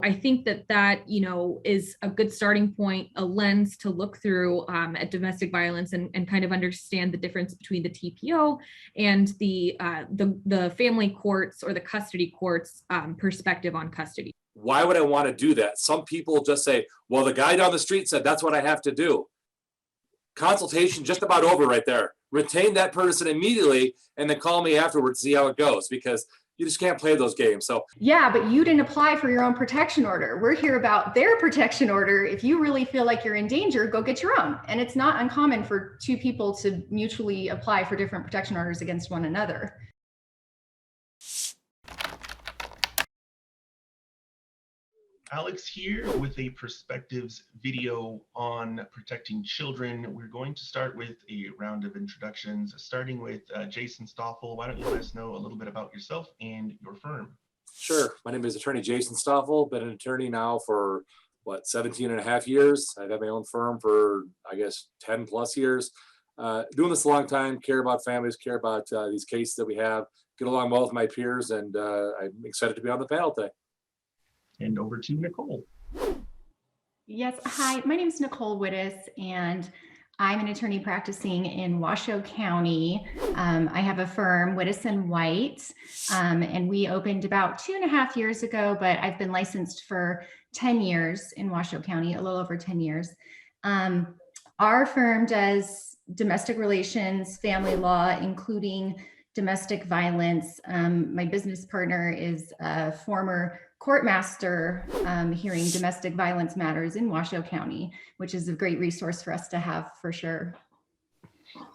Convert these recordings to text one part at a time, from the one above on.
I think that is a good starting point, a lens to look through at domestic violence and kind of understand the difference between the TPO and the family courts or the custody courts perspective on custody. Why would I want to do that? Some people just say, well, the guy down the street said that's what I have to do. Consultation just about over right there. Retain that person immediately and then call me afterwards, see how it goes, because you just can't play those games. So yeah, but you didn't apply for your own protection order. We're here about their protection order. If you really feel like you're in danger, go get your own. And it's not uncommon for two people to mutually apply for different protection orders against one another. Alex here with a perspectives video on protecting children. We're going to start with a round of introductions, starting with Jason Stoffel. Why don't you let us know a little bit about yourself and your firm? Sure. My name is attorney Jason Stoffel. Been an attorney now for 17 and a half years. I've had my own firm for, I guess, 10 plus years. Doing this a long time, care about families, care about these cases that we have, get along well with my peers, and I'm excited to be on the panel today. And over to Nicole. Yes, hi, my name is Nicole Widdis, and I'm an attorney practicing in Washoe County. I have a firm, Widdis and White, and we opened about 2.5 years ago, but I've been licensed for 10 years in Washoe County, a little over 10 years. Our firm does domestic relations, family law, including domestic violence. My business partner is a former courtmaster hearing domestic violence matters in Washoe County, which is a great resource for us to have for sure.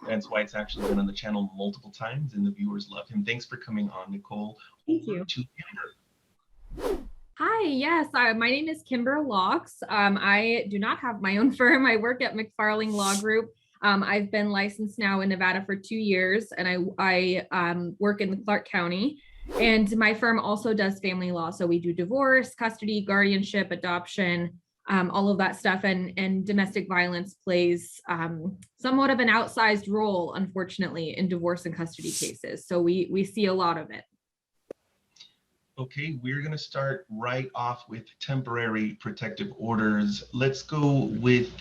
That's why it's actually been on the channel multiple times and the viewers love him. Thanks for coming on, Nicole. Thank you. To Kimber. Hi, yes, my name is Kimber Laux. I do not have my own firm. I work at McFarling Law Group. I've been licensed now in Nevada for 2 years, and I work in Clark County. And my firm also does family law. So we do divorce, custody, guardianship, adoption, all of that stuff. And domestic violence plays somewhat of an outsized role, unfortunately, in divorce and custody cases. So we see a lot of it. Okay, we're going to start right off with temporary protective orders. Let's go with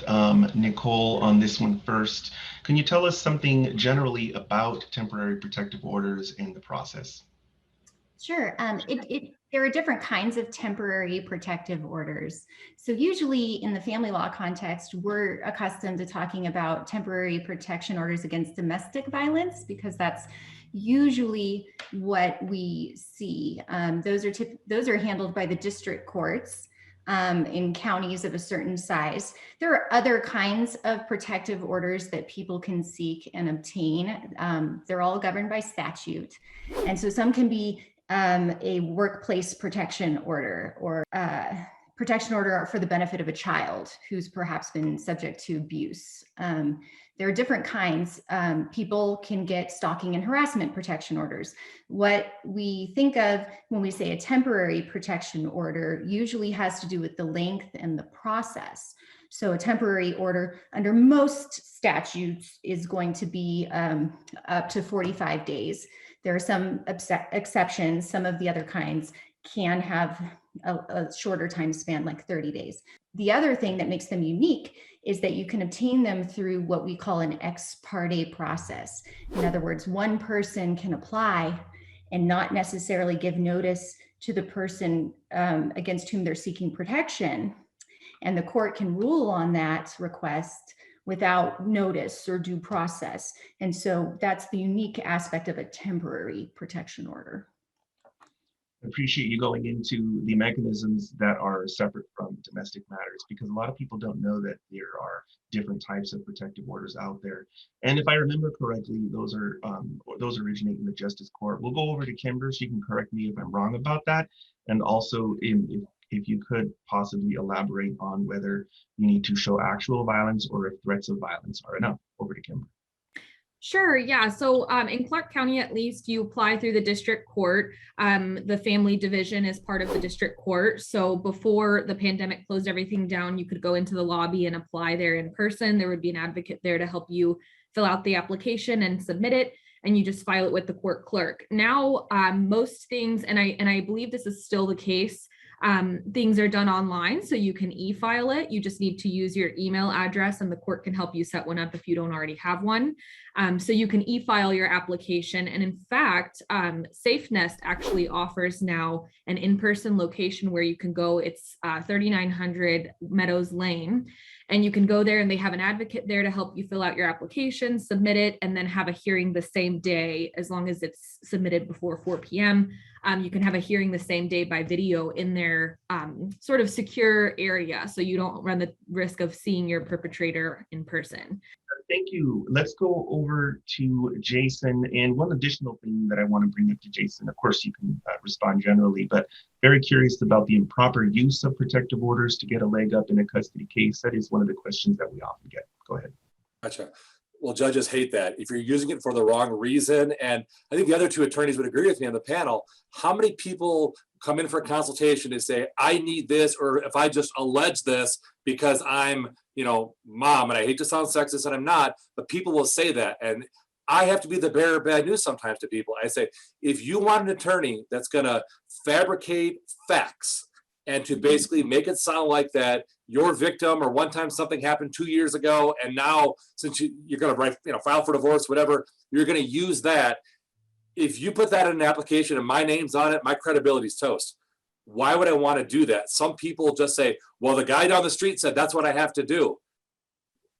Nicole on this one first. Can you tell us something generally about temporary protective orders and the process? Sure. There are different kinds of temporary protective orders. So usually in the family law context, we're accustomed to talking about temporary protection orders against domestic violence because that's usually what we see. Those are handled by the district courts in counties of a certain size. There are other kinds of protective orders that people can seek and obtain. They're all governed by statute. And so some can be a workplace protection order or protection order for the benefit of a child who's perhaps been subject to abuse. There are different kinds. People can get stalking and harassment protection orders. What we think of when we say a temporary protection order usually has to do with the length and the process. So a temporary order under most statutes is going to be up to 45 days. There are some exceptions. Some of the other kinds can have a shorter time span, like 30 days. The other thing that makes them unique is that you can obtain them through what we call an ex parte process. In other words, one person can apply and not necessarily give notice to the person against whom they're seeking protection. And the court can rule on that request without notice or due process. And so that's the unique aspect of a temporary protection order. I appreciate you going into the mechanisms that are separate from domestic matters, because a lot of people don't know that there are different types of protective orders out there. And if I remember correctly, those originate in the Justice Court. We'll go over to Kimber. She can correct me if I'm wrong about that. And also if you could possibly elaborate on whether you need to show actual violence or if threats of violence are enough. Over to Kimber. Sure, yeah. So in Clark County, at least, you apply through the district court. The family division is part of the district court. So before the pandemic closed everything down, you could go into the lobby and apply there in person. There would be an advocate there to help you fill out the application and submit it, and you just file it with the court clerk. Now, most things, and I believe this is still the case, Things are done online, so you can e-file it. You just need to use your email address and the court can help you set one up if you don't already have one. So you can e-file your application. And in fact, Safe Nest actually offers now an in-person location where you can go. It's 3900 Meadows Lane. And you can go there and they have an advocate there to help you fill out your application, submit it, and then have a hearing the same day, as long as it's submitted before 4 p.m. You can have a hearing the same day by video in their sort of secure area, so you don't run the risk of seeing your perpetrator in person. Thank you. Let's go over to Jason. And one additional thing that I want to bring up to Jason, of course, you can respond generally, but very curious about the improper use of protective orders to get a leg up in a custody case. That is one of the questions that we often get. Go ahead. Gotcha. Well, judges hate that if you're using it for the wrong reason. And I think the other two attorneys would agree with me on the panel. How many people come in for a consultation and say, I need this, or if I just allege this because I'm, mom, and I hate to sound sexist and I'm not, but people will say that. And I have to be the bearer of bad news sometimes to people. I say, if you want an attorney that's going to fabricate facts and to basically make it sound like that your victim or one time something happened 2 years ago, and now since you're going to write, file for divorce, whatever, you're going to use that. If you put that in an application and my name's on it, my credibility's toast. Why would I want to do that? Some people just say, well, the guy down the street said that's what I have to do.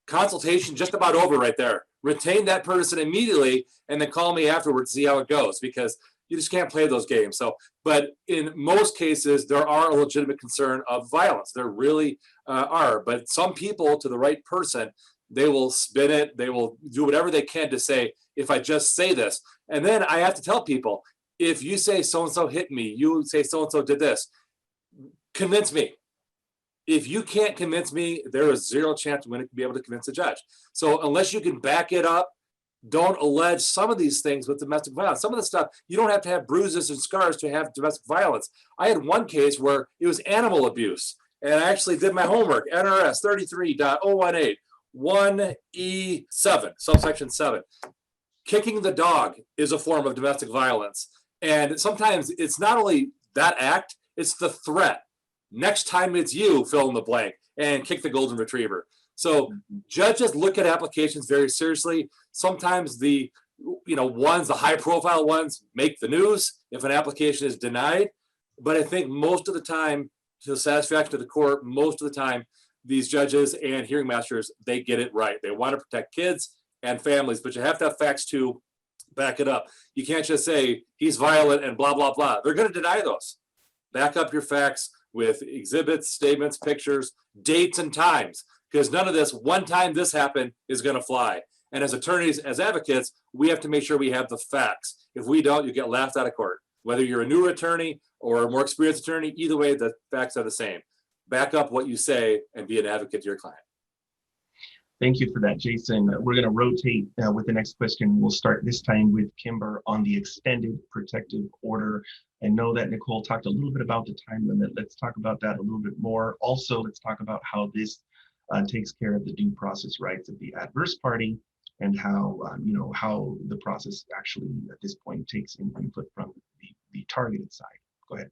Consultation just about over right there. Retain that person immediately and then call me afterwards to see how it goes, because you just can't play those games. So, but in most cases, there are a legitimate concern of violence. There really are. But some people, to the right person, they will spin it. They will do whatever they can to say, if I just say this. And then I have to tell people, if you say so-and-so hit me, you say so-and-so did this, convince me. If you can't convince me, there is zero chance I'm going to be able to convince the judge. So unless you can back it up, don't allege some of these things with domestic violence. Some of the stuff, you don't have to have bruises and scars to have domestic violence. I had one case where it was animal abuse, and I actually did my homework, NRS 33.018, 1E7, subsection 7. Kicking the dog is a form of domestic violence. And sometimes it's not only that act, it's the threat. Next time it's you, fill in the blank, and kick the golden retriever. So judges look at applications very seriously. Sometimes the high profile ones make the news if an application is denied. But I think most of the time, to the satisfaction of the court, most of the time, these judges and hearing masters, they get it right. They want to protect kids and families, but you have to have facts to back it up. You can't just say he's violent and blah, blah, blah. They're going to deny those. Back up your facts with exhibits, statements, pictures, dates, and times, because none of this one time this happened is going to fly. And as attorneys, as advocates, we have to make sure we have the facts. If we don't, you get laughed out of court. Whether you're a newer attorney or a more experienced attorney, either way, the facts are the same. Back up what you say and be an advocate to your client. Thank you for that, Jason. We're going to rotate with the next question. We'll start this time with Kimber on the extended protective order. I know that Nicole talked a little bit about the time limit. Let's talk about that a little bit more. Also, let's talk about how this takes care of the due process rights of the adverse party, and how how the process actually at this point takes input from the targeted side. Go ahead.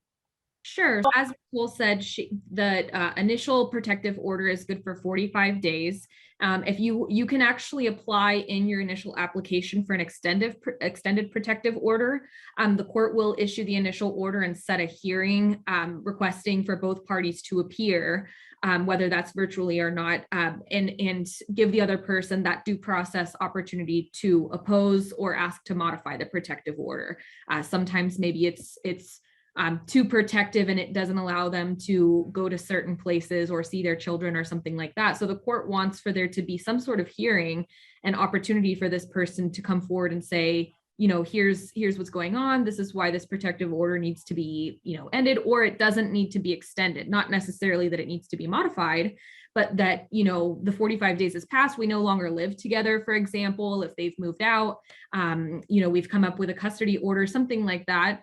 Sure. As Nicole said, the initial protective order is good for 45 days. If you can actually apply in your initial application for an extended protective order, the court will issue the initial order and set a hearing requesting for both parties to appear, whether that's virtually or not, and give the other person that due process opportunity to oppose or ask to modify the protective order. Sometimes maybe it's too protective and it doesn't allow them to go to certain places or see their children or something like that. So the court wants for there to be some sort of hearing and opportunity for this person to come forward and say, here's what's going on. This is why this protective order needs to be, ended, or it doesn't need to be extended. Not necessarily that it needs to be modified, but that, the 45 days has passed. We no longer live together, for example, if they've moved out, we've come up with a custody order, something like that.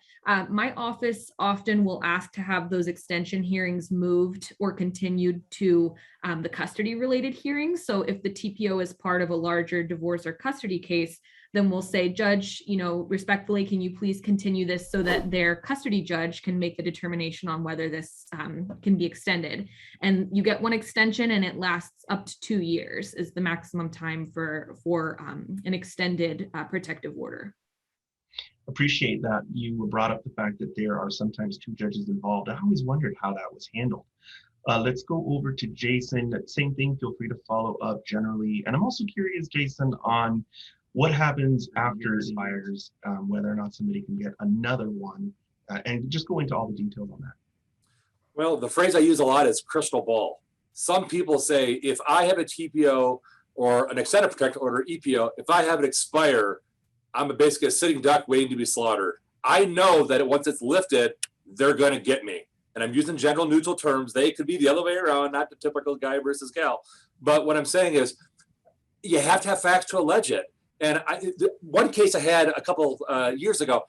My office often will ask to have those extension hearings moved or continued to the custody related hearings. So if the TPO is part of a larger divorce or custody case, then we'll say, judge, respectfully, can you please continue this so that their custody judge can make the determination on whether this can be extended. And you get one extension, and it lasts up to 2 years is the maximum time for an extended protective order. Appreciate that you brought up the fact that there are sometimes 2 judges involved. I always wondered how that was handled. Let's go over to Jason. Same thing, feel free to follow up generally. And I'm also curious, Jason, on what happens after it expires, whether or not somebody can get another one, and just go into all the details on that. Well, the phrase I use a lot is crystal ball. Some people say, if I have a TPO or an extended protective order, EPO, if I have it expire, I'm basically a sitting duck waiting to be slaughtered. I know that once it's lifted, they're going to get me. And I'm using general neutral terms. They could be the other way around, not the typical guy versus gal. But what I'm saying is, you have to have facts to allege it. And one case I had a couple years ago,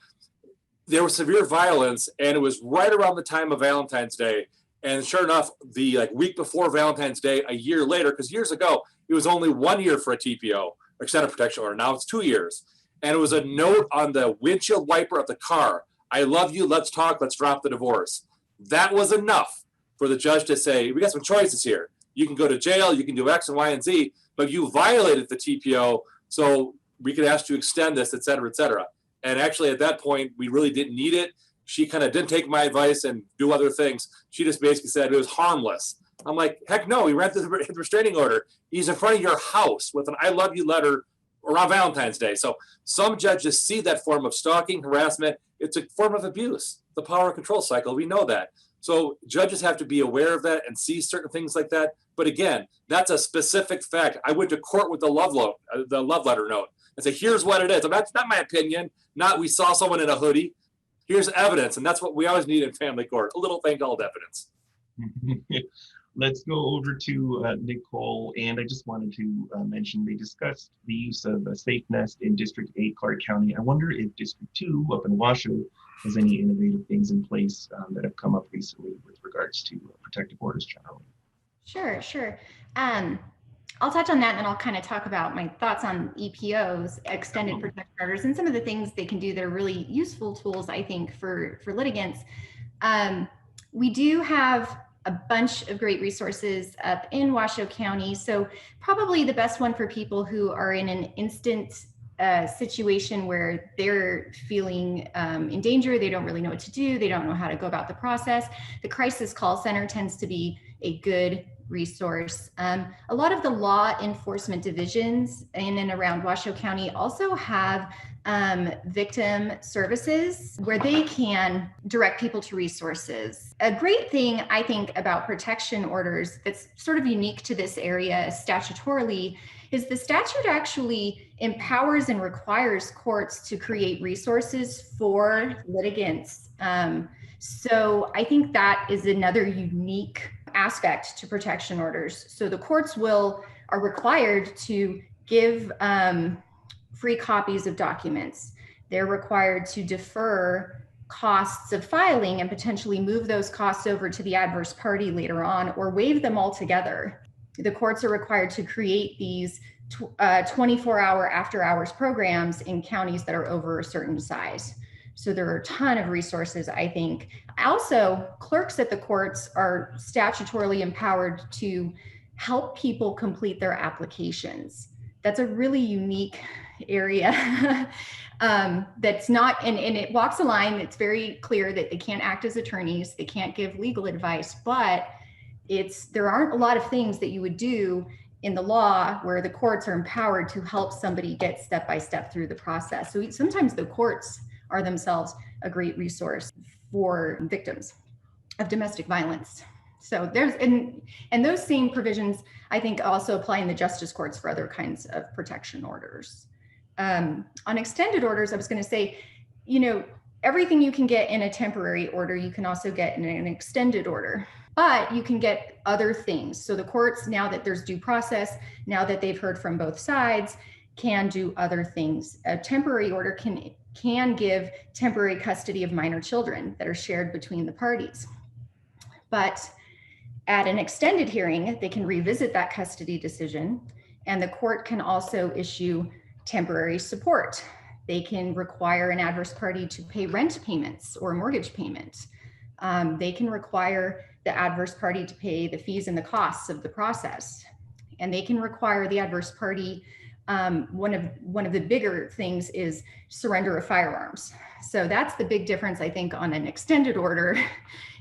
there was severe violence, and it was right around the time of Valentine's Day. And sure enough, the week before Valentine's Day, a year later, because years ago, it was only 1 year for a TPO, extended protection order. Now it's 2 years. And it was a note on the windshield wiper of the car. I love you. Let's talk. Let's drop the divorce. That was enough for the judge to say, we got some choices here. You can go to jail. You can do X and Y and Z, but you violated the TPO. So we could ask you to extend this, et cetera, et cetera. And actually at that point, we really didn't need it. She kind of didn't take my advice and do other things. She just basically said it was harmless. I'm like, heck no, he ran through the restraining order. He's in front of your house with an I love you letter around Valentine's Day. So some judges see that form of stalking, harassment. It's a form of abuse, the power and control cycle. We know that. So judges have to be aware of that and see certain things like that. But again, that's a specific fact. I went to court with the love letter note and say, here's what it is. That's not my opinion. Not we saw someone in a hoodie. Here's evidence. And that's what we always need in family court, a little thing called evidence. Let's go over to Nicole. And I just wanted to mention, they discussed the use of a safe nest in District 8, Clark County. I wonder if District 2 up in Washoe has any innovative things in place that have come up recently with regards to protective orders generally. Sure. I'll touch on that, and then I'll kind of talk about my thoughts on EPOs, extended protective orders, and some of the things they can do that are really useful tools, I think, for litigants. We do have a bunch of great resources up in Washoe County. So probably the best one for people who are in an instant situation where they're feeling in danger, they don't really know what to do, they don't know how to go about the process. The crisis call center tends to be a good resource. A lot of the law enforcement divisions in and around Washoe County also have victim services where they can direct people to resources. A great thing I think about protection orders that's sort of unique to this area statutorily is the statute actually empowers and requires courts to create resources for litigants. So I think that is another unique aspect to protection orders. So the courts are required to give free copies of documents. They're required to defer costs of filing and potentially move those costs over to the adverse party later on or waive them altogether. The courts are required to create these 24-hour after hours programs in counties that are over a certain size. So there are a ton of resources, I think. Also, clerks at the courts are statutorily empowered to help people complete their applications. That's a really unique area that's not, and it walks a line. It's very clear that they can't act as attorneys, they can't give legal advice, but there aren't a lot of things that you would do in the law where the courts are empowered to help somebody get step by step through the process. So sometimes the courts are themselves a great resource for victims of domestic violence. So there's, and those same provisions, I think, also apply in the justice courts for other kinds of protection orders. On extended orders, I was going to say, everything you can get in a temporary order, you can also get in an extended order, but you can get other things. So the courts, now that there's due process, now that they've heard from both sides, can do other things. A temporary order can give temporary custody of minor children that are shared between the parties. But at an extended hearing, they can revisit that custody decision, and the court can also issue temporary support. They can require an adverse party to pay rent payments or mortgage payment. They can require the adverse party to pay the fees and the costs of the process. And they can require the adverse party, one of the bigger things is surrender of firearms. So that's the big difference, I think, on an extended order,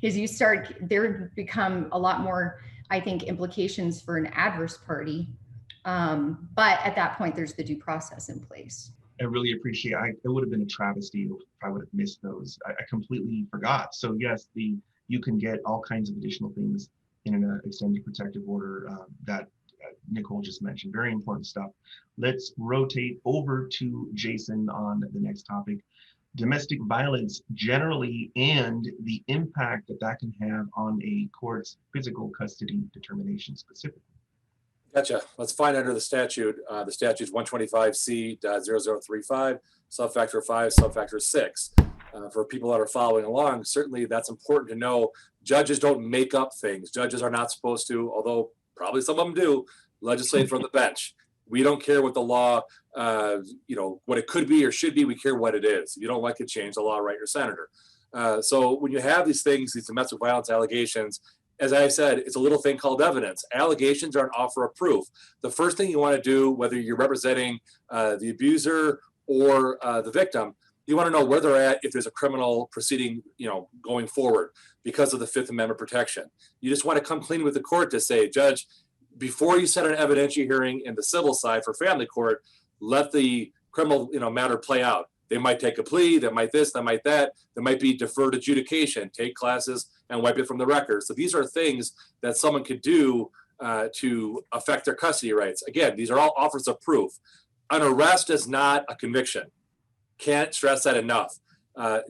is there become a lot more, I think, implications for an adverse party. But at that point, there's the due process in place. I really appreciate it. It would have been a travesty if I would have missed those. I completely forgot. So yes, you can get all kinds of additional things in an extended protective order that Nicole just mentioned. Very important stuff. Let's rotate over to Jason on the next topic. Domestic violence generally, and the impact that that can have on a court's physical custody determination specifically. Gotcha. Let's find under the statute. The statute is 125C.0035, subfactor 5, subfactor 6. For people that are following along, certainly that's important to know. Judges don't make up things. Judges are not supposed to, although probably some of them do, legislate from the bench. We don't care what the law, what it could be or should be. We care what it is. If you don't like it, change the law, write your senator. So when you have these things, these domestic violence allegations, as I said, it's a little thing called evidence. Allegations are an offer of proof. The first thing you want to do, whether you're representing the abuser or the victim, you want to know where they're at if there's a criminal proceeding, going forward because of the Fifth Amendment protection. You just want to come clean with the court to say, Judge, before you set an evidentiary hearing in the civil side for family court, let the criminal matter play out. They might take a plea, they might this, they might that, there might be deferred adjudication, take classes and wipe it from the record. So these are things that someone could do to affect their custody rights. Again, these are all offers of proof. An arrest is not a conviction. Can't stress that enough.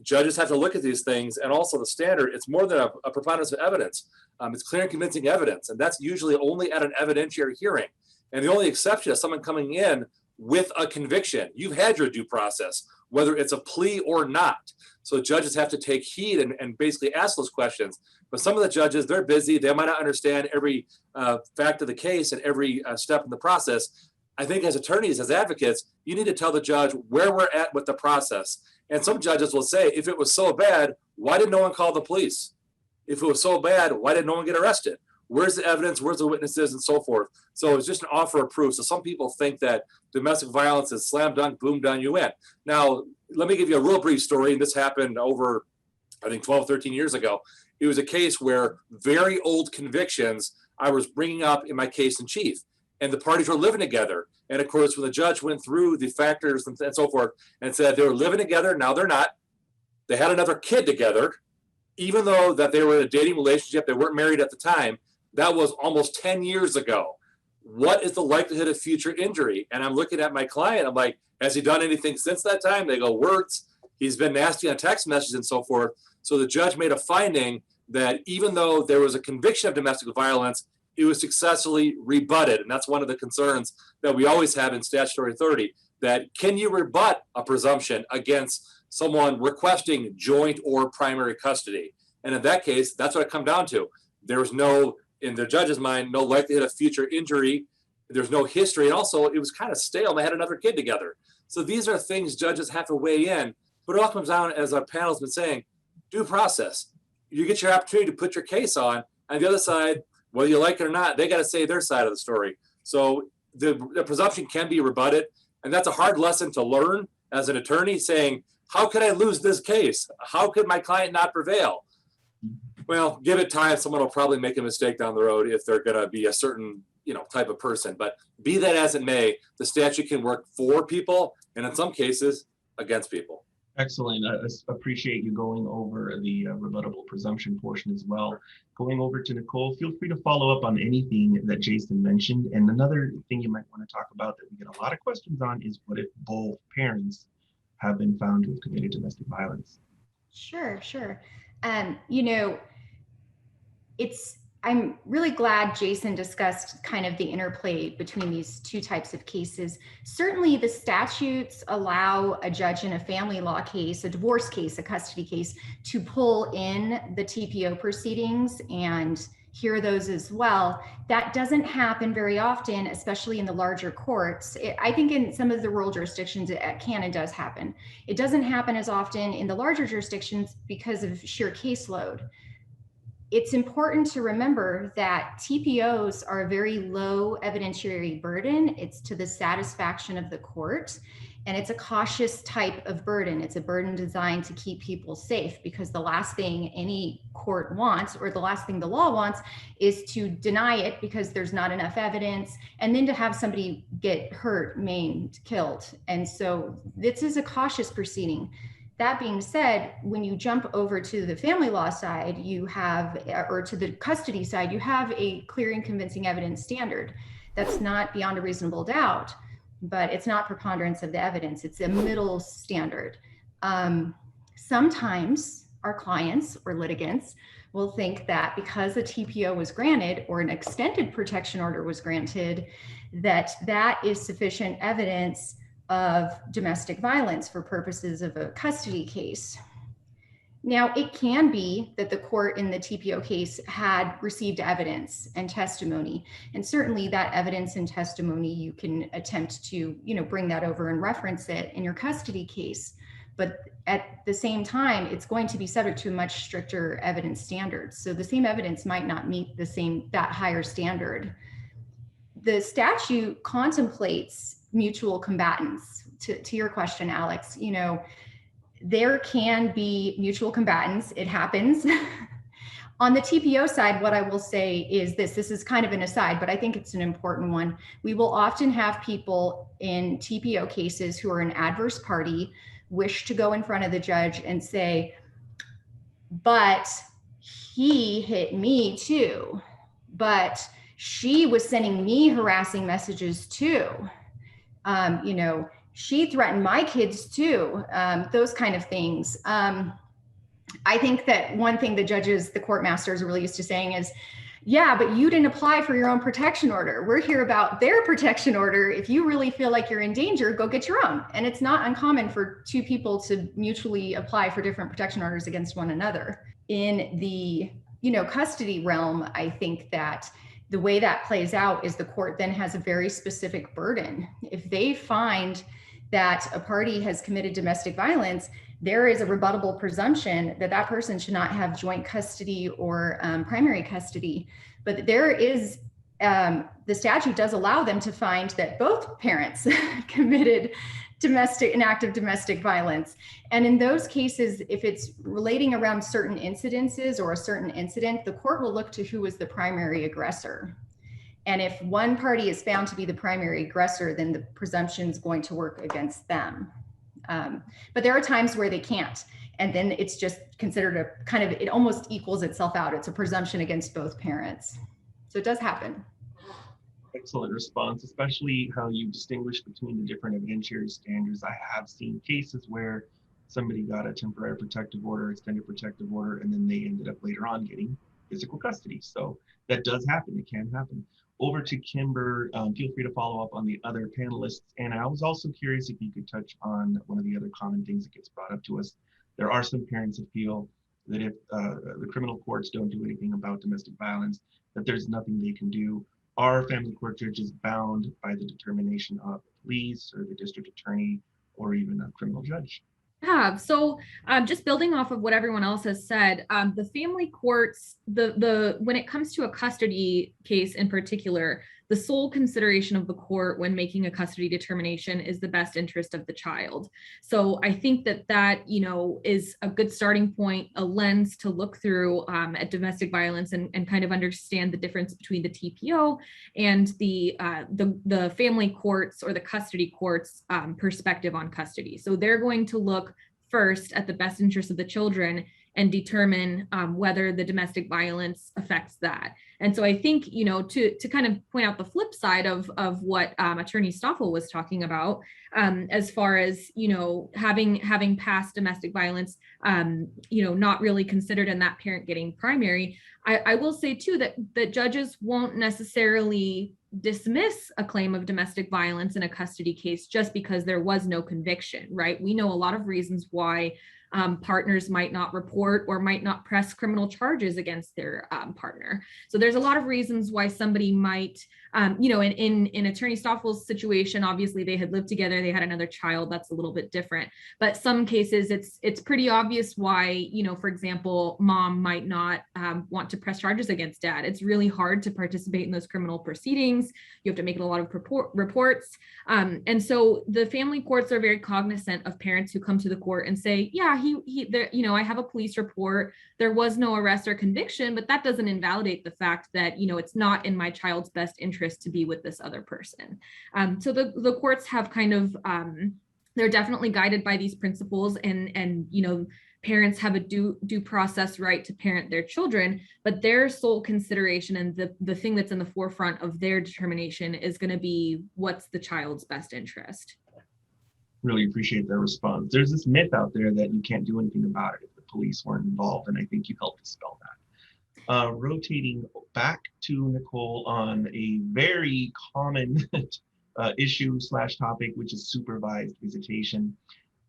Judges have to look at these things, and also the standard, it's more than a preponderance of evidence. It's clear and convincing evidence, and that's usually only at an evidentiary hearing. And the only exception is someone coming in with a conviction. You've had your due process, whether it's a plea or not. So judges have to take heed and basically ask those questions. But some of the judges, they're busy. They might not understand every fact of the case and every step in the process. I think as attorneys, as advocates, you need to tell the judge where we're at with the process. And some judges will say, if it was so bad, why did no one call the police? If it was so bad, why did no one get arrested? Where's the evidence? Where's the witnesses and so forth? So it's just an offer of proof. So some people think that domestic violence is slam dunk, boom, done, you win. Now, let me give you a real brief story. And this happened over, I think, 12, 13 years ago. It was a case where very old convictions I was bringing up in my case in chief. And the parties were living together. And of course, when the judge went through the factors and so forth and said they were living together, now they're not. They had another kid together, even though that they were in a dating relationship, they weren't married at the time. That was almost 10 years ago. What is the likelihood of future injury? And I'm looking at my client, I'm like, has he done anything since that time? They go, words. He's been nasty on text messages and so forth. So the judge made a finding that even though there was a conviction of domestic violence, it was successfully rebutted. And that's one of the concerns that we always have in statutory authority, that can you rebut a presumption against someone requesting joint or primary custody? And in that case, that's what it comes down to. There was no, in the judge's mind, no likelihood of future injury. There's no history. And also, it was kind of stale. They had another kid together. So these are things judges have to weigh in. But it all comes down, as our panel's been saying, due process. You get your opportunity to put your case on. And the other side, whether you like it or not, they got to say their side of the story. So the presumption can be rebutted. And that's a hard lesson to learn as an attorney, saying, how could I lose this case? How could my client not prevail? Well, give it time. Someone will probably make a mistake down the road if they're going to be a certain, type of person. But be that as it may, the statute can work for people and in some cases against people. Excellent. I appreciate you going over the rebuttable presumption portion as well. Going over to Nicole, feel free to follow up on anything that Jason mentioned. And another thing you might want to talk about that we get a lot of questions on is what if both parents have been found to have committed domestic violence? Sure. I'm really glad Jason discussed kind of the interplay between these two types of cases. Certainly the statutes allow a judge in a family law case, a divorce case, a custody case, to pull in the TPO proceedings and hear those as well. That doesn't happen very often, especially in the larger courts. I think in some of the rural jurisdictions it can and does happen. It doesn't happen as often in the larger jurisdictions because of sheer caseload. It's important to remember that TPOs are a very low evidentiary burden. It's to the satisfaction of the court, and it's a cautious type of burden. It's a burden designed to keep people safe, because the last thing any court wants, or the last thing the law wants, is to deny it because there's not enough evidence, and then to have somebody get hurt, maimed, killed. And so this is a cautious proceeding. That being said, when you jump over to the family law side, you have, or to the custody side, you have a clear and convincing evidence standard. That's not beyond a reasonable doubt, but it's not preponderance of the evidence. It's a middle standard. Sometimes our clients or litigants will think that because a TPO was granted or an extended protection order was granted, that is sufficient evidence of domestic violence for purposes of a custody case. Now, it can be that the court in the TPO case had received evidence and testimony, and certainly that evidence and testimony, you can attempt to, bring that over and reference it in your custody case. But at the same time, it's going to be subject to a much stricter evidence standards. So the same evidence might not meet that higher standard. The statute contemplates mutual combatants. To your question, Alex, there can be mutual combatants. It happens. On the TPO side, what I will say is this is kind of an aside, but I think it's an important one. We will often have people in TPO cases who are an adverse party wish to go in front of the judge and say, but he hit me too, but she was sending me harassing messages too. She threatened my kids too, those kind of things. I think that one thing the court masters are really used to saying is, yeah, but you didn't apply for your own protection order. We're here about their protection order. If you really feel like you're in danger, go get your own. And it's not uncommon for two people to mutually apply for different protection orders against one another. In the, custody realm, I think that the way that plays out is the court then has a very specific burden. If they find that a party has committed domestic violence, there is a rebuttable presumption that that person should not have joint custody or primary custody. But there is, the statute does allow them to find that both parents committed an act of domestic violence. And in those cases, if it's relating around certain incidences or a certain incident, the court will look to who was the primary aggressor. And if one party is found to be the primary aggressor, then the presumption is going to work against them. But there are times where they can't. And then it's just considered it almost equals itself out. It's a presumption against both parents. So it does happen. Excellent response, especially how you distinguish between the different evidentiary standards. I have seen cases where somebody got a temporary protective order, extended protective order, and then they ended up later on getting physical custody. So that does happen. It can happen. Over to Kimber. Feel free to follow up on the other panelists. And I was also curious if you could touch on one of the other common things that gets brought up to us. There are some parents that feel that if the criminal courts don't do anything about domestic violence, that there's nothing they can do. Are family court judges bound by the determination of the police or the district attorney or even a criminal judge? Yeah, so just building off of what everyone else has said, the family courts, when it comes to a custody case in particular, the sole consideration of the court when making a custody determination is the best interest of the child. So I think that is a good starting point, a lens to look through at domestic violence and kind of understand the difference between the TPO and the family courts or the custody courts perspective on custody. So they're going to look first at the best interest of the children and determine whether the domestic violence affects that. And so I think, to kind of point out the flip side of what Attorney Stoffel was talking about, as far as, having past domestic violence, not really considered and that parent getting primary, I will say too that judges won't necessarily dismiss a claim of domestic violence in a custody case just because there was no conviction, right? We know a lot of reasons why Partners might not report or might not press criminal charges against their partner. So there's a lot of reasons why somebody might, in Attorney Stoffel's situation, obviously they had lived together, they had another child, that's a little bit different. But some cases it's pretty obvious why, for example, mom might not want to press charges against dad. It's really hard to participate in those criminal proceedings. You have to make a lot of reports. And so the family courts are very cognizant of parents who come to the court and say, yeah, I have a police report. There was no arrest or conviction, but that doesn't invalidate the fact that, it's not in my child's best interest to be with this other person. So the courts have kind of, they're definitely guided by these principles, and parents have a due process right to parent their children, but their sole consideration and the thing that's in the forefront of their determination is going to be what's the child's best interest. Really appreciate their response. There's this myth out there that you can't do anything about it if the police weren't involved, and I think you helped dispel that. Rotating back to Nicole on a very common issue/topic, which is supervised visitation.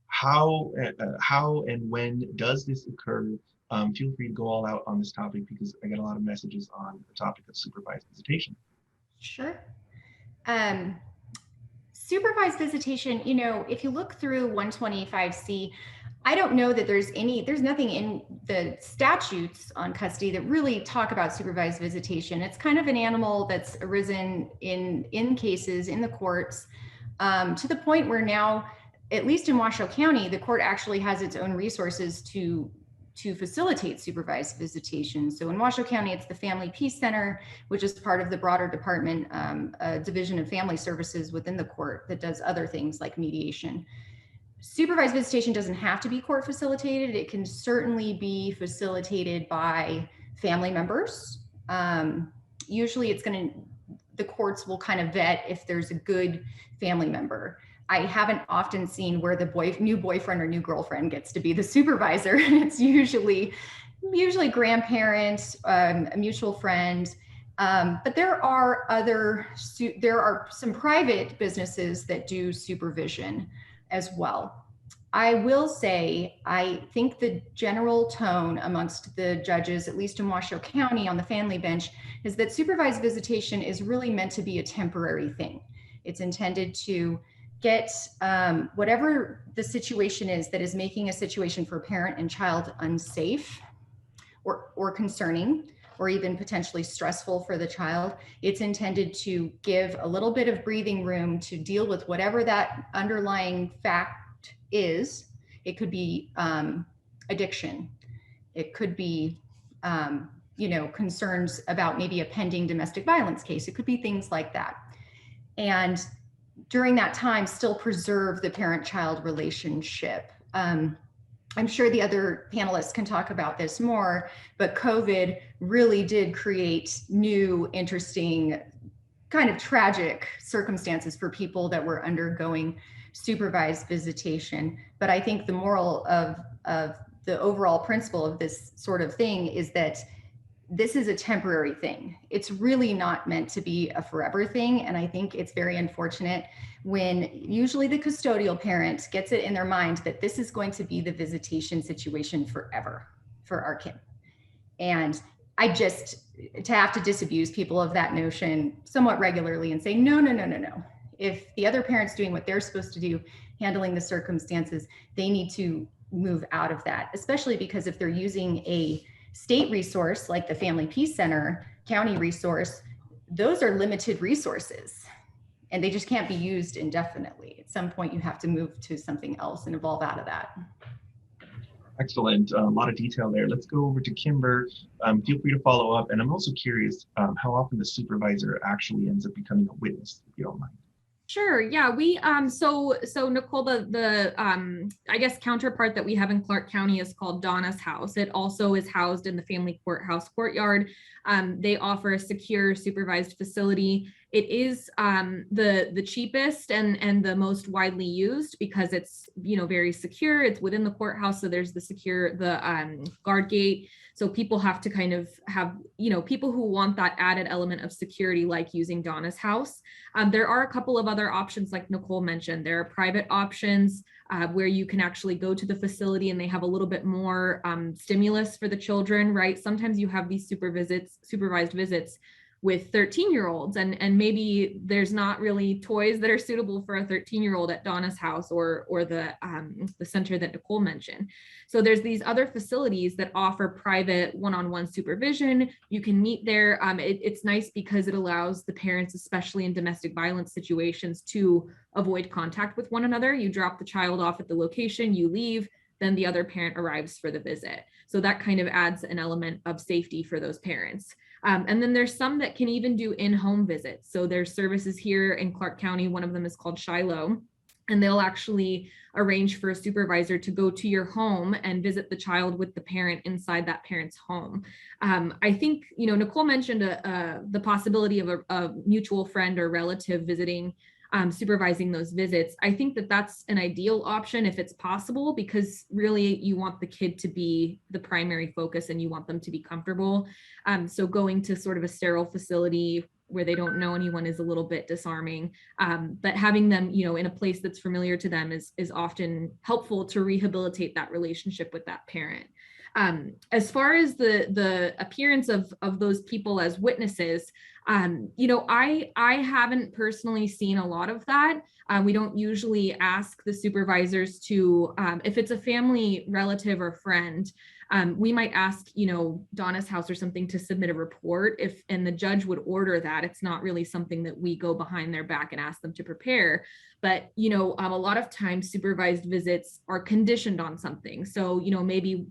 How and when does this occur? Feel free to go all out on this topic because I get a lot of messages on the topic of supervised visitation. Sure. Supervised visitation, if you look through 125C, I don't know that there's nothing in the statutes on custody that really talk about supervised visitation. It's kind of an animal that's arisen in cases in the courts to the point where now, at least in Washoe County, the court actually has its own resources to facilitate supervised visitation. So in Washoe County, it's the Family Peace Center, which is part of the broader department, division of family services within the court that does other things like mediation. Supervised visitation doesn't have to be court facilitated. It can certainly be facilitated by family members. Usually the courts will kind of vet if there's a good family member. I haven't often seen where the new boyfriend or new girlfriend gets to be the supervisor. It's usually grandparents, a mutual friend. But there are some private businesses that do supervision as well. I will say, I think the general tone amongst the judges, at least in Washoe County on the family bench, is that supervised visitation is really meant to be a temporary thing. It's intended to get whatever the situation is that is making a situation for parent and child unsafe or concerning, or even potentially stressful for the child. It's intended to give a little bit of breathing room to deal with whatever that underlying fact is. It could be addiction. It could be, concerns about maybe a pending domestic violence case. It could be things like that. And during that time, still preserve the parent-child relationship. I'm sure the other panelists can talk about this more, but COVID really did create new, interesting, kind of tragic circumstances for people that were undergoing supervised visitation. But I think the moral of the overall principle of this sort of thing is that this is a temporary thing. It's really not meant to be a forever thing. And I think it's very unfortunate when usually the custodial parent gets it in their mind that this is going to be the visitation situation forever for our kid. And to have to disabuse people of that notion somewhat regularly and say, no. If the other parent's doing what they're supposed to do, handling the circumstances, they need to move out of that, especially because if they're using a state resource like the Family Peace Center, county resource, those are limited resources and they just can't be used indefinitely. At some point you have to move to something else and evolve out of that. Excellent, a lot of detail there. Let's go over to Kimber. Feel free to follow up. And I'm also curious how often the supervisor actually ends up becoming a witness, if you don't mind. Sure. Yeah, we so Nicole, the I guess counterpart that we have in Clark County is called Donna's House. It also is housed in the family courthouse courtyard. They offer a secure supervised facility. It is the cheapest and the most widely used because it's very secure. It's within the courthouse, so there's the guard gate. So people have to kind of have people who want that added element of security, like using Donna's House. There are a couple of other options, like Nicole mentioned. There are private options. where you can actually go to the facility and they have a little bit more stimulus for the children, right? Sometimes you have these supervised visits with 13-year-olds, and maybe there's not really toys that are suitable for a 13-year-old at Donna's house or the center that Nicole mentioned. So there's these other facilities that offer private one-on-one supervision. You can meet there. It's nice because it allows the parents, especially in domestic violence situations, to avoid contact with one another. You drop the child off at the location, you leave, then the other parent arrives for the visit. So that kind of adds an element of safety for those parents. And then there's some that can even do in-home visits. So there's services here in Clark County. One of them is called Shiloh, and they'll actually arrange for a supervisor to go to your home and visit the child with the parent inside that parent's home. I think, Nicole mentioned the possibility of a mutual friend or relative visiting, supervising those visits. I think that that's an ideal option if it's possible, because really you want the kid to be the primary focus and you want them to be comfortable. So going to sort of a sterile facility where they don't know anyone is a little bit disarming, but having them, in a place that's familiar to them is often helpful to rehabilitate that relationship with that parent. As far as the appearance of those people as witnesses, I haven't personally seen a lot of that. We don't usually ask the supervisors to, if it's a family relative or friend, we might ask, Donna's house or something to submit a report, and the judge would order that. It's not really something that we go behind their back and ask them to prepare. But, a lot of times supervised visits are conditioned on something. So, maybe,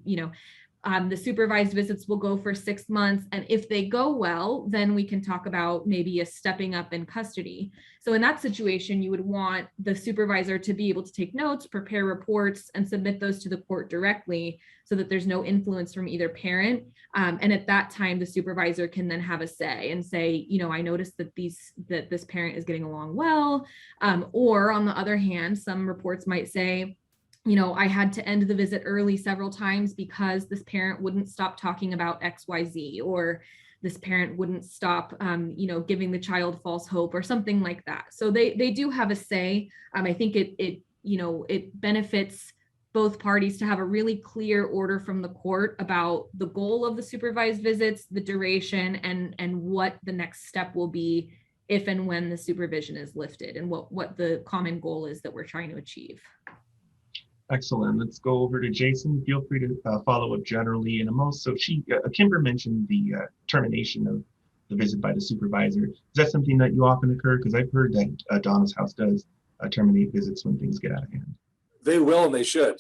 the supervised visits will go for 6 months. And if they go well, then we can talk about maybe a stepping up in custody. So in that situation, you would want the supervisor to be able to take notes, prepare reports, and submit those to the court directly so that there's no influence from either parent. And at that time, the supervisor can then have a say and say, I noticed that this parent is getting along well. Or on the other hand, some reports might say, I had to end the visit early several times because this parent wouldn't stop talking about XYZ, or this parent wouldn't stop, giving the child false hope or something like that. So they do have a say. I think it benefits both parties to have a really clear order from the court about the goal of the supervised visits, the duration, and what the next step will be if and when the supervision is lifted, and what the common goal is that we're trying to achieve. Excellent. Let's go over to Jason. Feel free to follow up generally. And also, Kimber mentioned the termination of the visit by the supervisor. Is that something that you often occur? Because I've heard that Donna's house does terminate visits when things get out of hand. They will, and they should.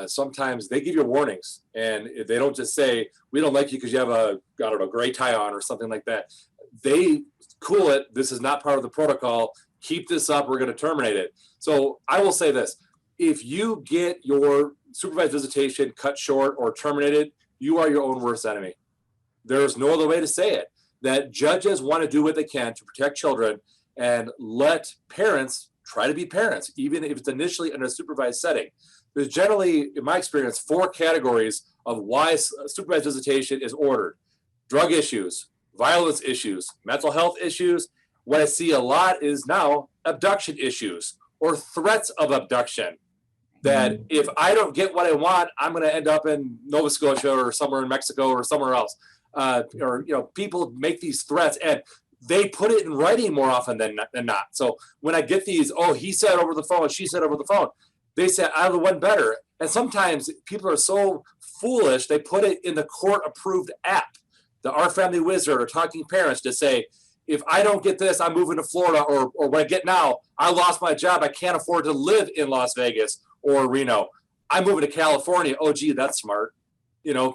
Sometimes they give you warnings, and if they don't just say, we don't like you because you have a gray tie on or something like that. They cool it. This is not part of the protocol. Keep this up. We're going to terminate it. So I will say this. If you get your supervised visitation cut short or terminated, you are your own worst enemy. There's no other way to say it. That judges want to do what they can to protect children and let parents try to be parents, even if it's initially in a supervised setting. There's generally, in my experience, 4 categories of why supervised visitation is ordered: drug issues, violence issues, mental health issues. What I see a lot is now abduction issues or threats of abduction. That if I don't get what I want, I'm going to end up in Nova Scotia or somewhere in Mexico or somewhere else. People make these threats and they put it in writing more often than not. So when I get these, he said over the phone, she said over the phone, they said I would have won better. And sometimes people are so foolish, they put it in the court-approved app, the Our Family Wizard or Talking Parents, to say, if I don't get this, I'm moving to Florida, or what I get now, I lost my job, I can't afford to live in Las Vegas or Reno. I'm moving to California. Oh, gee, that's smart.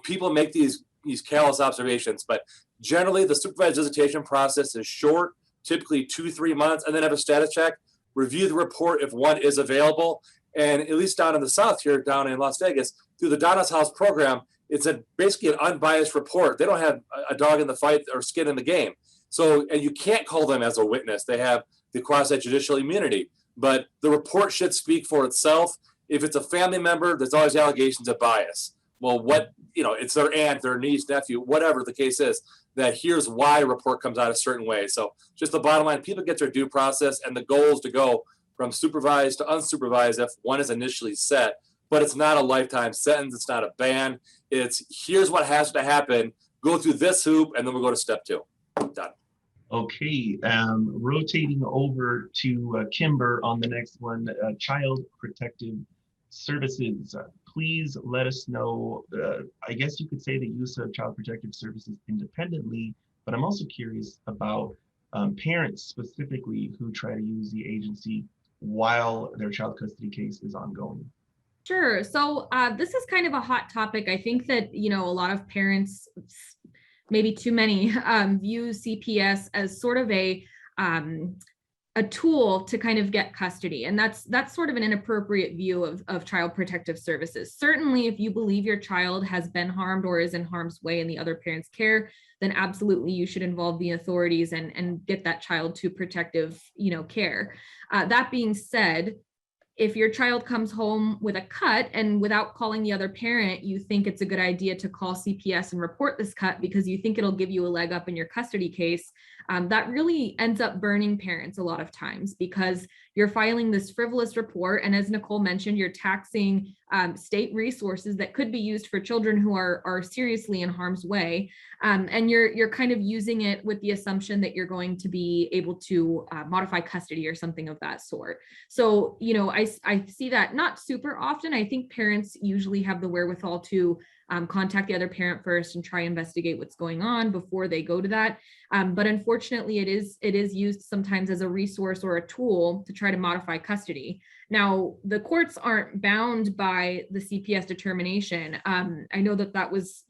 People make these callous observations, but generally the supervised visitation process is short, typically 2-3 months, and then have a status check, review the report if one is available. And at least down in the South here, down in Las Vegas, through the Donna's House program, it's basically an unbiased report. They don't have a dog in the fight or skin in the game. So, and you can't call them as a witness. They have the quasi-judicial immunity, but the report should speak for itself. If it's a family member, there's always allegations of bias. Well, it's their aunt, their niece, nephew, whatever the case is, that here's why a report comes out a certain way. So just the bottom line, people get their due process, and the goal is to go from supervised to unsupervised if one is initially set, but it's not a lifetime sentence. It's not a ban. It's here's what has to happen. Go through this hoop, and then we'll go to step 2. Done. Okay, rotating over to Kimber on the next one, Child Protective Services. Please let us know, I guess you could say the use of Child Protective Services independently, but I'm also curious about parents specifically who try to use the agency while their child custody case is ongoing. Sure. So this is kind of a hot topic. I think that, a lot of parents, maybe too many, view CPS as sort of a tool to kind of get custody. And that's sort of an inappropriate view of Child Protective Services. Certainly, if you believe your child has been harmed or is in harm's way in the other parent's care, then absolutely you should involve the authorities and get that child to protective, care. That being said, if your child comes home with a cut and without calling the other parent, you think it's a good idea to call CPS and report this cut because you think it'll give you a leg up in your custody case, that really ends up burning parents a lot of times because you're filing this frivolous report. And as Nicole mentioned, you're taxing state resources that could be used for children who are seriously in harm's way. And you're kind of using it with the assumption that you're going to be able to modify custody or something of that sort. So, I see that not super often. I think parents usually have the wherewithal to contact the other parent first and try investigate what's going on before they go to that. But unfortunately, it is used sometimes as a resource or a tool to try to modify custody. Now, the courts aren't bound by the CPS determination. I know that was,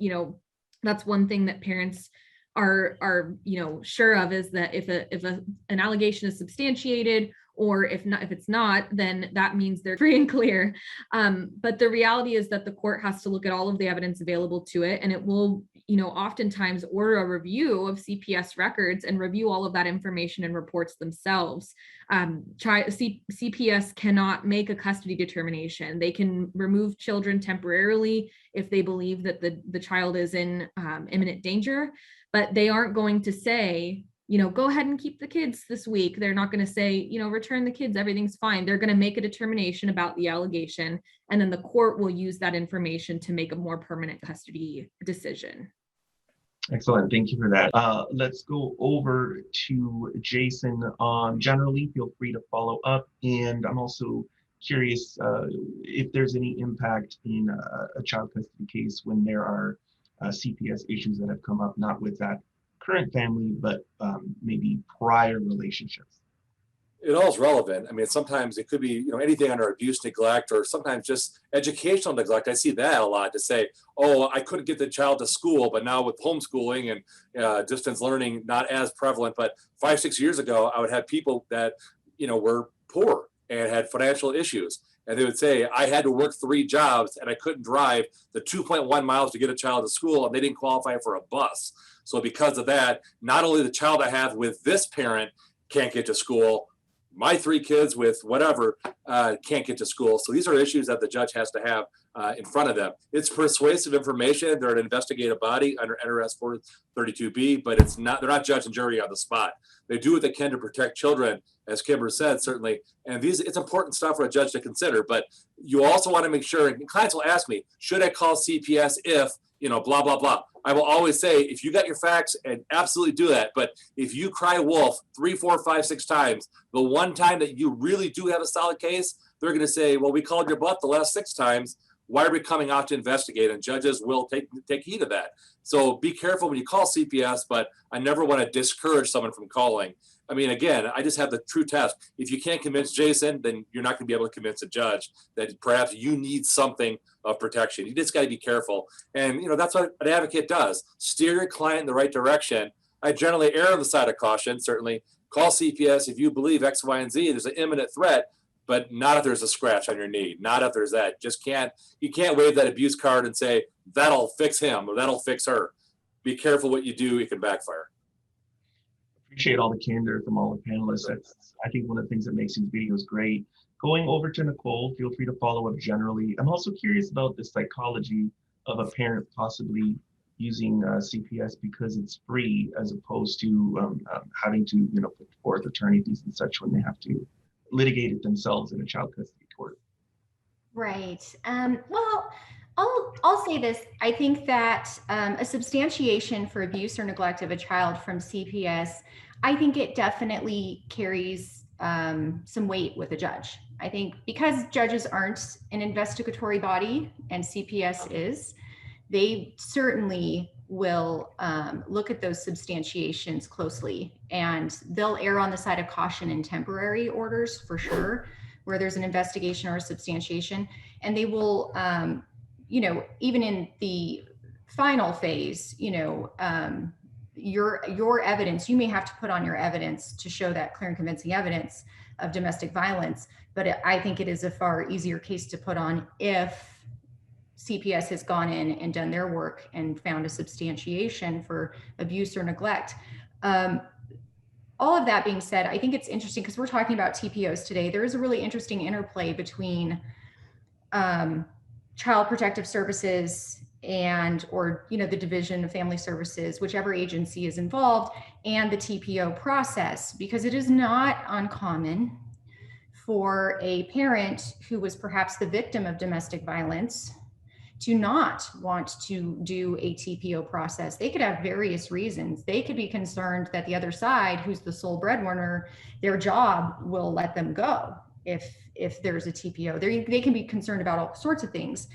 that's one thing that parents are sure of, is that if an allegation is substantiated, or if it's not, then that means they're free and clear. But the reality is that the court has to look at all of the evidence available to it, and it will, oftentimes order a review of CPS records and review all of that information and reports themselves. CPS cannot make a custody determination. They can remove children temporarily if they believe that the child is in imminent danger, but they aren't going to say, go ahead and keep the kids this week. They're not going to say, return the kids, everything's fine. They're going to make a determination about the allegation, and then the court will use that information to make a more permanent custody decision. Excellent, thank you for that. Let's go over to Jason. Generally, feel free to follow up. And I'm also curious if there's any impact in a child custody case when there are CPS issues that have come up, not with that current family, but maybe prior relationships. It all is relevant. I mean, sometimes it could be, anything under abuse, neglect, or sometimes just educational neglect. I see that a lot, to say, oh, I couldn't get the child to school, but now with homeschooling and distance learning not as prevalent. But 5-6 years ago, I would have people that, were poor and had financial issues. And they would say, I had to work 3 jobs and I couldn't drive the 2.1 miles to get a child to school, and they didn't qualify for a bus. So because of that, not only the child I have with this parent can't get to school, my 3 kids with whatever can't get to school. So these are issues that the judge has to have in front of them. It's persuasive information. They're an investigative body under NRS 432B, but they're not judge and jury on the spot. They do what they can to protect children, as Kimber said, certainly. And it's important stuff for a judge to consider, but you also want to make sure, and clients will ask me, should I call CPS if, blah, blah, blah. I will always say, if you got your facts, and absolutely do that. But if you cry wolf 3, 4, 5, 6 times, the one time that you really do have a solid case, they're going to say, well, we called your bluff the last 6 times. Why are we coming out to investigate? And judges will take heed of that. So be careful when you call CPS, but I never want to discourage someone from calling. I mean, again, I just have the true test. If you can't convince Jason, then you're not going to be able to convince a judge that perhaps you need something of protection. You just got to be careful. And, that's what an advocate does. Steer your client in the right direction. I generally err on the side of caution, certainly. Call CPS if you believe X, Y, and Z, there's an imminent threat, but not if there's a scratch on your knee, not if there's that. You can't wave that abuse card and say, that'll fix him or that'll fix her. Be careful what you do, it can backfire. Appreciate all the candor from all the panelists. That's, I think, one of the things that makes these videos great. Going over to Nicole, feel free to follow up generally. I'm also curious about the psychology of a parent possibly using CPS because it's free, as opposed to having to, put forth attorney fees and such when they have to litigate it themselves in a child custody court. Right. Well, I'll say this. I think that a substantiation for abuse or neglect of a child from CPS, I think it definitely carries some weight with a judge. I think because judges aren't an investigatory body and CPS is, they certainly will look at those substantiations closely, and they'll err on the side of caution in temporary orders for sure, where there's an investigation or a substantiation, and they will, even in the final phase, your evidence, you may have to put on your evidence to show that clear and convincing evidence of domestic violence. But I think it is a far easier case to put on if CPS has gone in and done their work and found a substantiation for abuse or neglect. All of that being said, I think it's interesting because we're talking about TPOs today. There is a really interesting interplay between Child Protective Services or the Division of Family Services, whichever agency is involved, and the TPO process, because it is not uncommon for a parent who was perhaps the victim of domestic violence to not want to do a TPO process. They could have various reasons. They could be concerned that the other side, who's the sole breadwinner, their job will let them go if there's a TPO. They can be concerned about all sorts of things.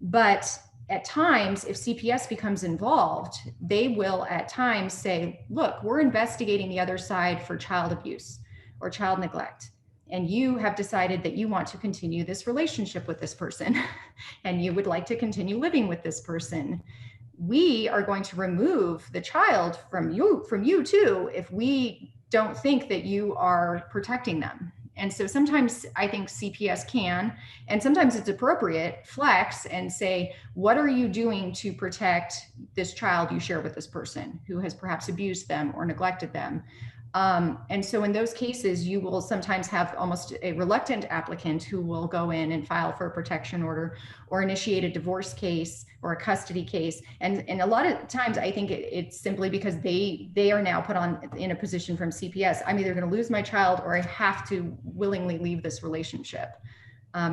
But at times, if CPS becomes involved, they will at times say, look, we're investigating the other side for child abuse or child neglect. And you have decided that you want to continue this relationship with this person and you would like to continue living with this person. We are going to remove the child from you too, if we don't think that you are protecting them. And so sometimes I think CPS can, and sometimes it's appropriate, flex and say, what are you doing to protect this child you share with this person who has perhaps abused them or neglected them? And so in those cases, you will sometimes have almost a reluctant applicant who will go in and file for a protection order or initiate a divorce case or a custody case. And a lot of times I think it's simply because they are now put in a position from CPS. I'm either going to lose my child or I have to willingly leave this relationship.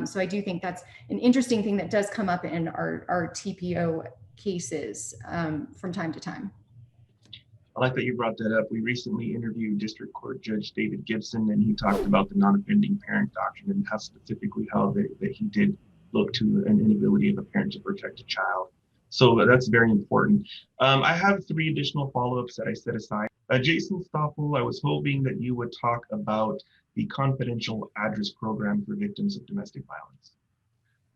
So I do think that's an interesting thing that does come up in our TPO cases from time to time. I like that you brought that up. We recently interviewed District Court Judge David Gibson, and he talked about the non-offending parent doctrine and how specifically that he did look to an inability of a parent to protect a child. So that's very important. I have 3 additional follow-ups that I set aside. Jason Stoffel, I was hoping that you would talk about the confidential address program for victims of domestic violence.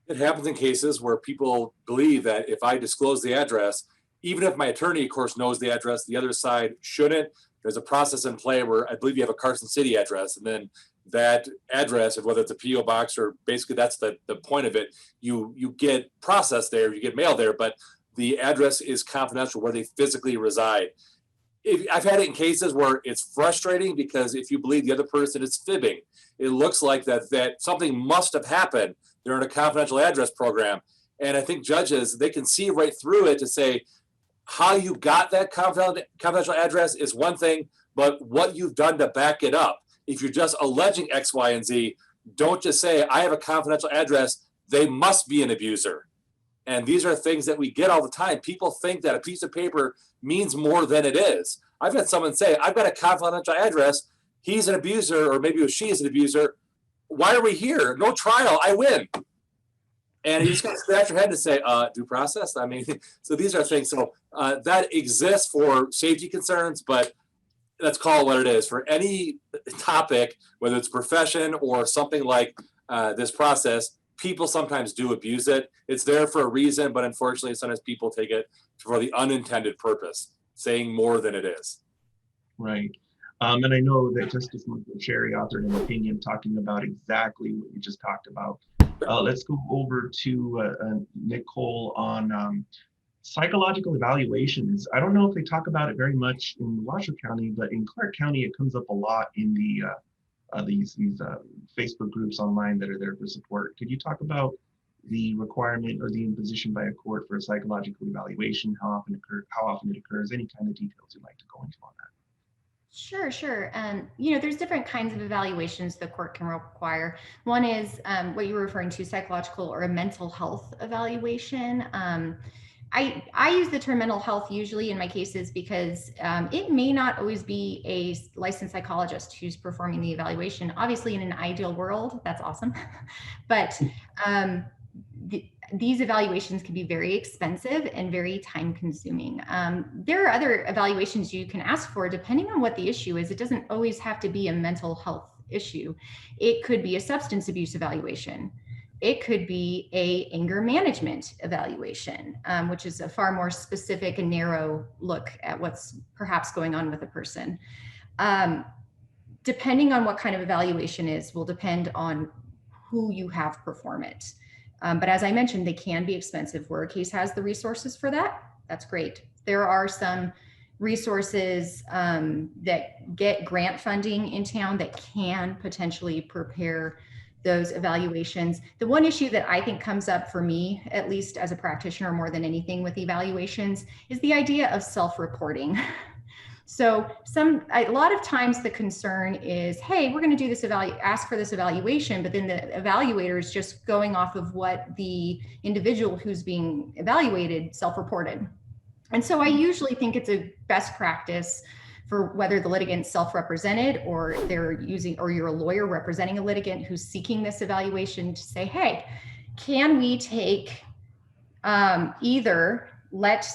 It happens in cases where people believe that if I disclose the address, even if my attorney, of course, knows the address, the other side shouldn't. There's a process in play where I believe you have a Carson City address, and then that address, of whether it's a PO box or basically that's the point of it, you get processed there, you get mail there, but the address is confidential where they physically reside. I've had it in cases where it's frustrating because if you believe the other person is fibbing, it looks like that something must have happened. They're in a confidential address program. And I think judges, they can see right through it to say, how you got that confidential address is one thing, but what you've done to back it up. If you're just alleging X, Y, and Z, don't just say, I have a confidential address, they must be an abuser. And these are things that we get all the time. People think that a piece of paper means more than it is. I've had someone say, I've got a confidential address, he's an abuser, or maybe she is an abuser. Why are we here? No trial, I win. And you just got to scratch your head to say, due process? I mean, so these are things. So that exists for safety concerns, but let's call it what it is. For any topic, whether it's profession or something like this process, people sometimes do abuse it. It's there for a reason, but unfortunately, sometimes people take it for the unintended purpose, saying more than it is. Right. And I know that Justice Sherry authored an opinion talking about exactly what you just talked about. Let's go over to Nicole on psychological evaluations. I don't know if they talk about it very much in Washoe County, but in Clark County, it comes up a lot in these Facebook groups online that are there for support. Could you talk about the requirement or the imposition by a court for a psychological evaluation, how often it occurs, any kind of details you'd like to go into on that? Sure, sure. There's different kinds of evaluations the court can require. One is what you were referring to, psychological or a mental health evaluation. I use the term mental health usually in my cases because it may not always be a licensed psychologist who's performing the evaluation. Obviously, in an ideal world, that's awesome. But these evaluations can be very expensive and very time consuming. There are other evaluations you can ask for depending on what the issue is. It doesn't always have to be a mental health issue. It could be a substance abuse evaluation. It could be a anger management evaluation, which is a far more specific and narrow look at what's perhaps going on with a person. Depending on what kind of evaluation is will depend on who you have perform it. But as I mentioned, they can be expensive. Where a case has the resources for that, that's great. There are some resources that get grant funding in town that can potentially prepare those evaluations. The one issue that I think comes up for me, at least as a practitioner more than anything with evaluations, is the idea of self-reporting. So a lot of times the concern is, hey, we're going to do this ask for this evaluation, but then the evaluator is just going off of what the individual who's being evaluated self-reported. And so I usually think it's a best practice for whether the litigant's self-represented or you're a lawyer representing a litigant who's seeking this evaluation to say, hey, can we take either let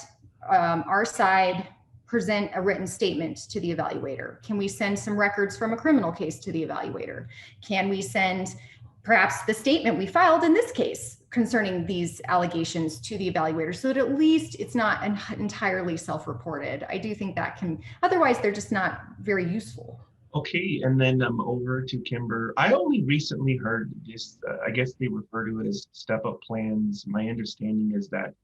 our side present a written statement to the evaluator? Can we send some records from a criminal case to the evaluator? Can we send perhaps the statement we filed in this case concerning these allegations to the evaluator so that at least it's not entirely self-reported? I do think that can, otherwise they're just not very useful. Okay, and then over to Kimber. I only recently heard this, I guess they refer to it as step-up plans. My understanding is that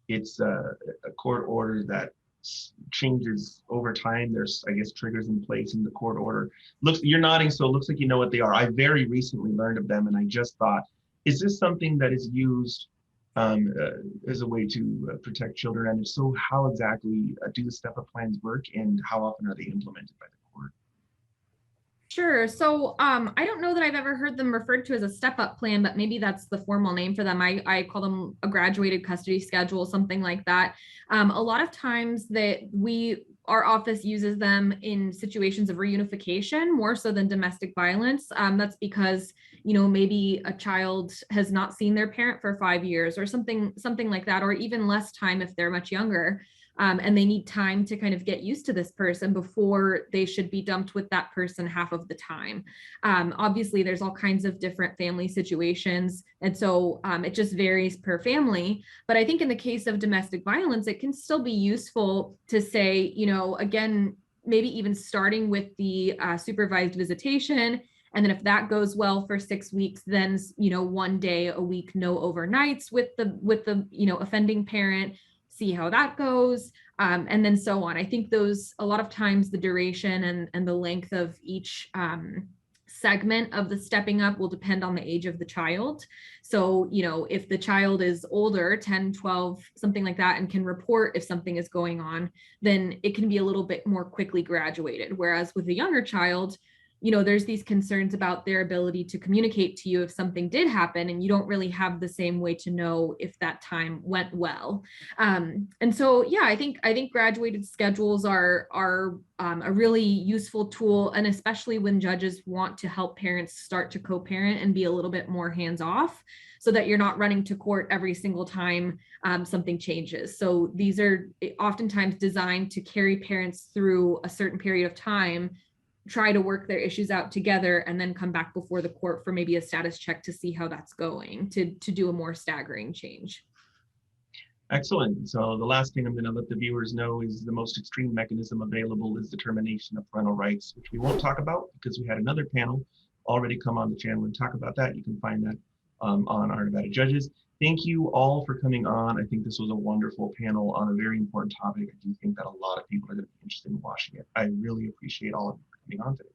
it's a court order that changes over time. There's, I guess, triggers in place in the court order. You're nodding, so it looks like you know what they are. I very recently learned of them, and I just thought, is this something that is used as a way to protect children? And if so, how exactly do the step-up plans work, and how often are they implemented by the court? Sure. So I don't know that I've ever heard them referred to as a step-up plan, but maybe that's the formal name for them. I call them a graduated custody schedule, something like that. A lot of times our office uses them in situations of reunification more so than domestic violence. That's because, maybe a child has not seen their parent for 5 years or something like that, or even less time if they're much younger. And they need time to kind of get used to this person before they should be dumped with that person half of the time. Obviously, there's all kinds of different family situations. And so it just varies per family. But I think in the case of domestic violence, it can still be useful to say, again, maybe even starting with the supervised visitation. And then if that goes well for 6 weeks, then, 1 day a week, no overnights with the offending parent, see how that goes, and then so on. I think a lot of times the duration and the length of each segment of the stepping up will depend on the age of the child. So, if the child is older, 10, 12, something like that, and can report if something is going on, then it can be a little bit more quickly graduated. Whereas with a younger child, there's these concerns about their ability to communicate to you if something did happen, and you don't really have the same way to know if that time went well. And so, yeah, I think graduated schedules are a really useful tool, and especially when judges want to help parents start to co-parent and be a little bit more hands-off, so that you're not running to court every single time something changes. So these are oftentimes designed to carry parents through a certain period of time, try to work their issues out together, and then come back before the court for maybe a status check to see how that's going, to do a more staggering change. Excellent. So the last thing I'm going to let the viewers know is the most extreme mechanism available is the termination of parental rights, which we won't talk about because we had another panel already come on the channel and talk about that. You can find that on our Nevada Judges. Thank you all for coming on. I think this was a wonderful panel on a very important topic. I do think that a lot of people are going to be interested in watching it. I really appreciate all of you for coming on today.